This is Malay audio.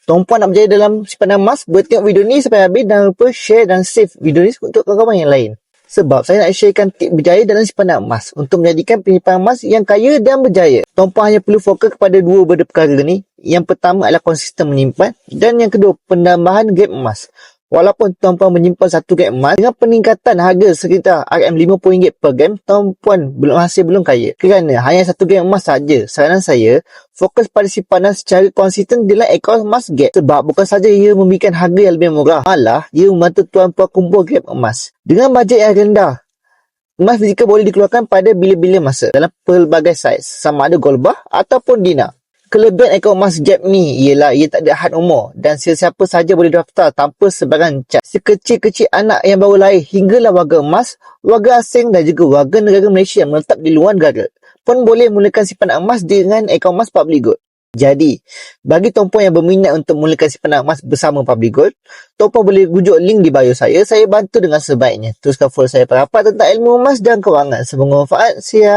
Tuan-puan nak berjaya dalam simpanan emas, boleh tengok video ni sampai habis dan lupa share dan save video ni untuk kawan-kawan yang lain. Sebab saya nak sharekan tip berjaya dalam simpanan emas untuk menjadikan penyimpanan emas yang kaya dan berjaya. Tuan-puan hanya perlu fokus kepada dua benda perkara ni. Yang pertama adalah konsisten menyimpan dan yang kedua penambahan gap emas. Walaupun tuan-puan menyimpan 1 gram emas dengan peningkatan harga sekitar RM50 per gram, tuan-puan masih belum kaya. Kerana hanya 1 gram emas saja. Saranan saya, fokus pada simpanan secara konsisten dalam akaun emas gap. Sebab bukan saja ia memberikan harga yang lebih murah, malah ia membantu tuan-puan kumpul gram emas. Dengan bajet yang rendah, emas fizikal boleh dikeluarkan pada bila-bila masa dalam pelbagai saiz, sama ada gold bar ataupun dinar. Kelebihan akaun emas gap ni ialah ia tak ada had umur dan sesiapa saja boleh daftar tanpa sebarang cas. Sekecil-kecil anak yang baru lahir hinggalah warga emas, warga asing dan juga warga negara Malaysia yang menetap di luar negara pun boleh mulakan simpanan emas dengan akaun emas Public Gold. Jadi, bagi tuan-puan yang berminat untuk mulakan simpanan emas bersama Public Gold, tuan-puan boleh rujuk link di bio saya bantu dengan sebaiknya. Teruskan follow saya rapat tentang ilmu emas dan kewangan. Semoga manfaat. Siap.